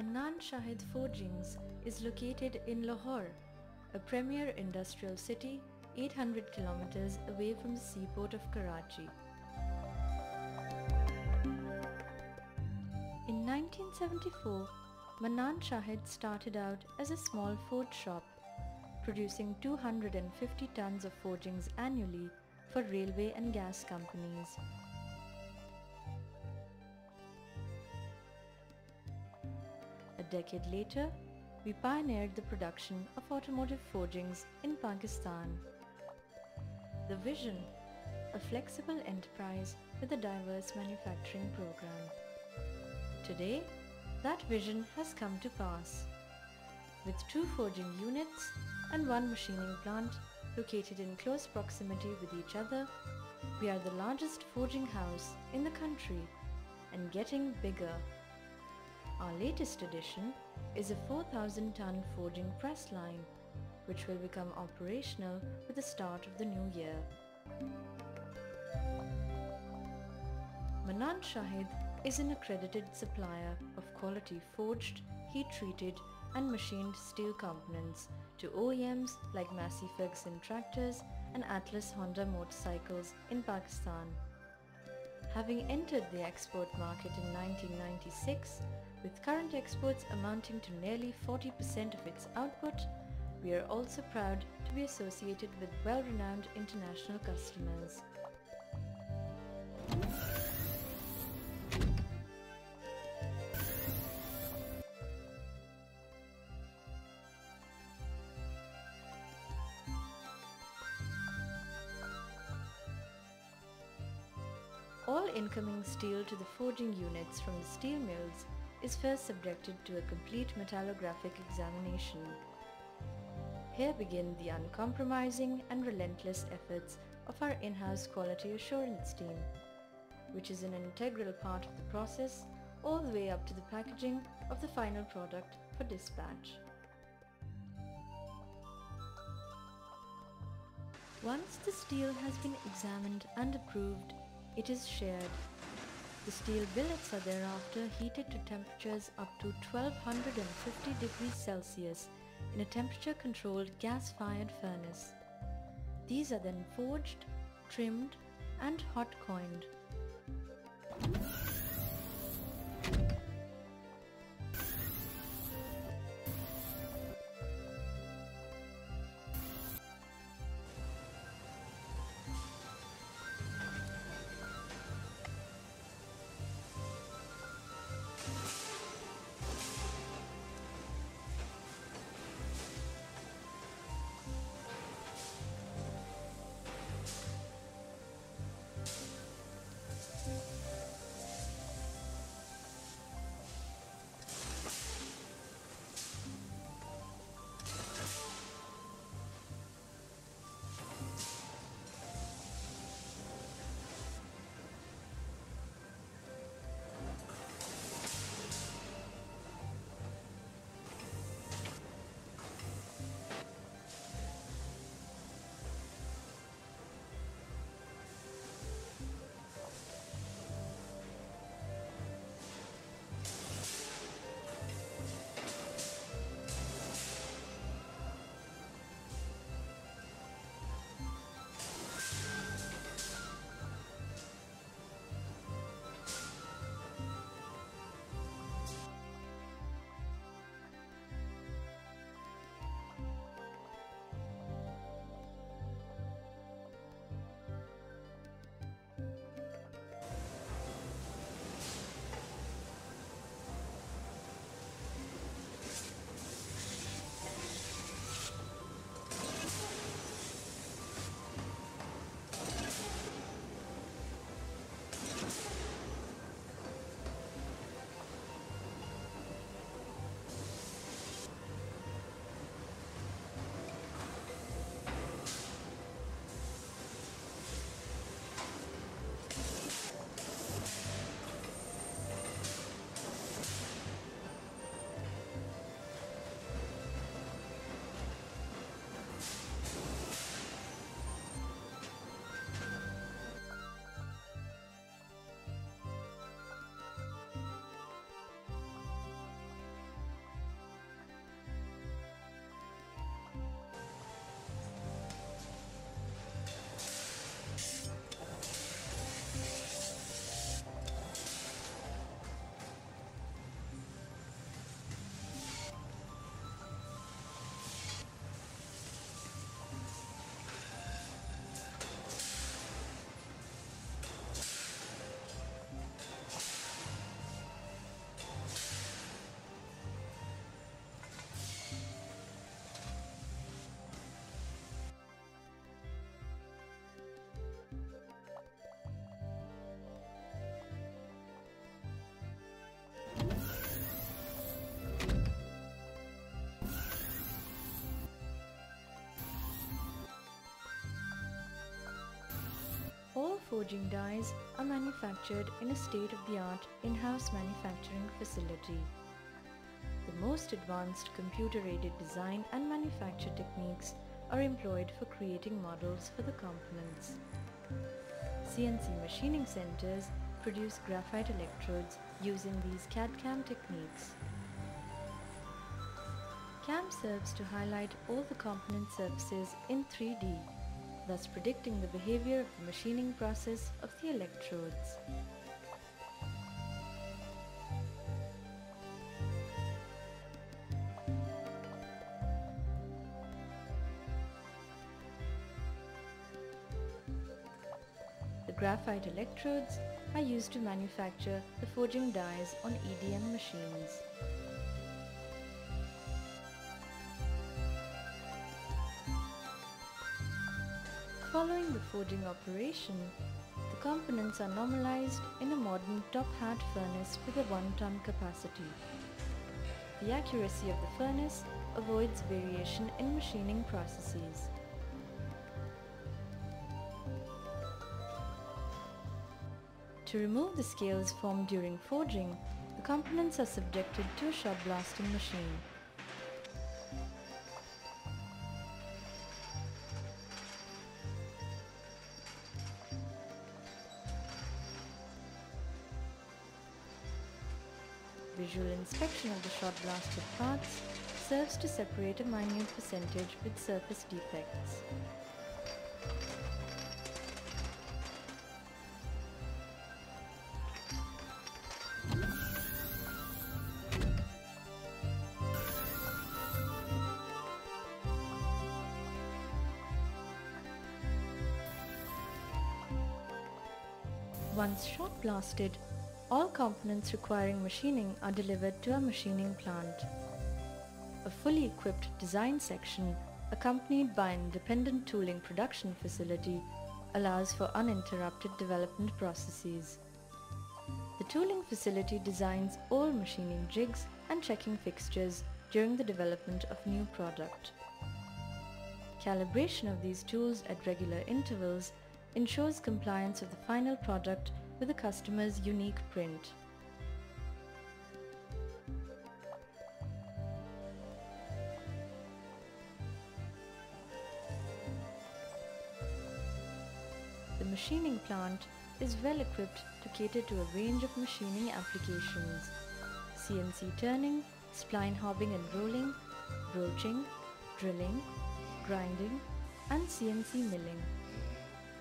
Msforgings is located in Lahore, a premier industrial city 800 kilometers away from the seaport of Karachi. In 1974, Manan Shahid started out as a small forge shop, producing 250 tons of forgings annually for railway and gas companies. A decade later, we pioneered the production of automotive forgings in Pakistan. The vision, a flexible enterprise with a diverse manufacturing program. Today, that vision has come to pass. With 2 forging units and 1 machining plant located in close proximity with each other, we are the largest forging house in the country and getting bigger. Our latest addition is a 4,000-ton forging press line, which will become operational with the start of the new year. Manan Shahid is an accredited supplier of quality forged, heat-treated and machined steel components to OEMs like Msforgings tractors and Atlas Honda motorcycles in Pakistan. Having entered the export market in 1996, with current exports amounting to nearly 40% of its output, we are also proud to be associated with well-renowned international customers. All incoming steel to the forging units from the steel mills is first subjected to a complete metallographic examination. Here begin the uncompromising and relentless efforts of our in-house quality assurance team, which is an integral part of the process all the way up to the packaging of the final product for dispatch. Once the steel has been examined and approved, it is shared. The steel billets are thereafter heated to temperatures up to 1250 degrees Celsius in a temperature-controlled gas-fired furnace. These are then forged, trimmed and hot-coined. forging dies are manufactured in a state-of-the-art in-house manufacturing facility. The most advanced computer-aided design and manufacture techniques are employed for creating models for the components. CNC machining centers produce graphite electrodes using these CAD/CAM techniques. CAM serves to highlight all the component surfaces in 3D, thus predicting the behavior of the machining process of the electrodes. The graphite electrodes are used to manufacture the forging dies on EDM machines. Following the forging operation, the components are normalized in a modern top hat furnace with a 1-ton capacity. The accuracy of the furnace avoids variation in machining processes. To remove the scales formed during forging, the components are subjected to a shot blasting machine. Visual inspection of the shot blasted parts serves to separate a minute percentage with surface defects. Once shot blasted, all components requiring machining are delivered to a machining plant. A fully equipped design section, accompanied by an independent tooling production facility, allows for uninterrupted development processes. The tooling facility designs all machining jigs and checking fixtures during the development of new product. Calibration of these tools at regular intervals ensures compliance of the final product with the customer's unique print. The machining plant is well equipped to cater to a range of machining applications: CNC turning, spline hobbing and rolling, broaching, drilling, grinding, and CNC milling.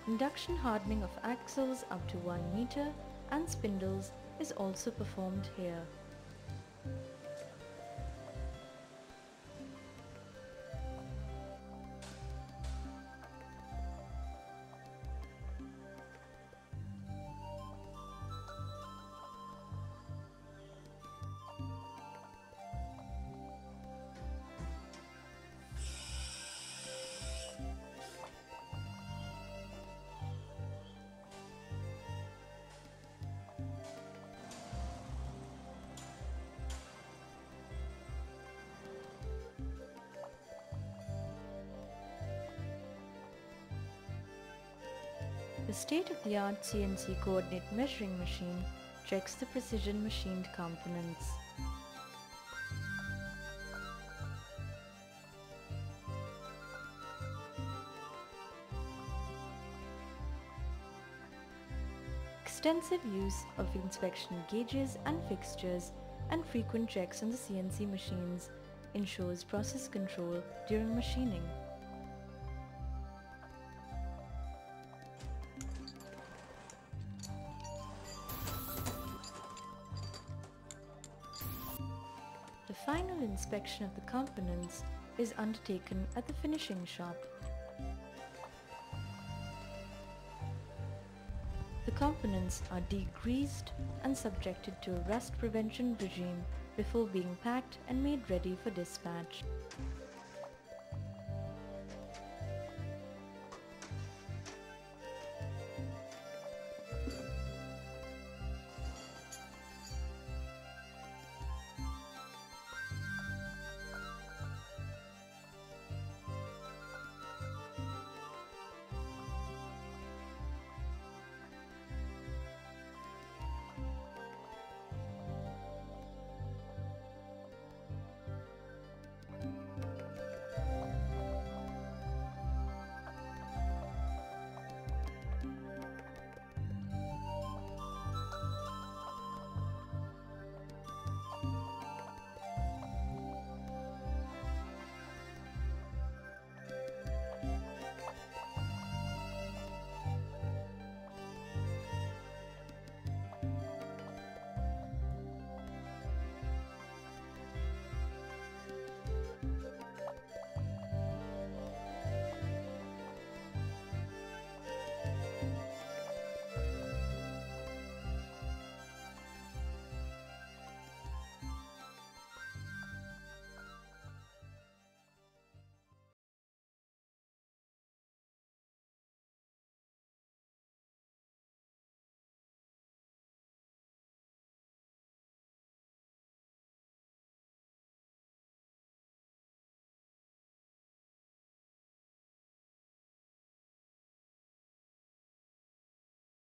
Induction hardening of axles up to 1 meter and spindles is also performed here. The state-of-the-art CNC coordinate measuring machine checks the precision machined components. Extensive use of inspection gauges and fixtures and frequent checks on the CNC machines ensures process control during machining. The final inspection of the components is undertaken at the finishing shop. The components are degreased and subjected to a rust prevention regime before being packed and made ready for dispatch.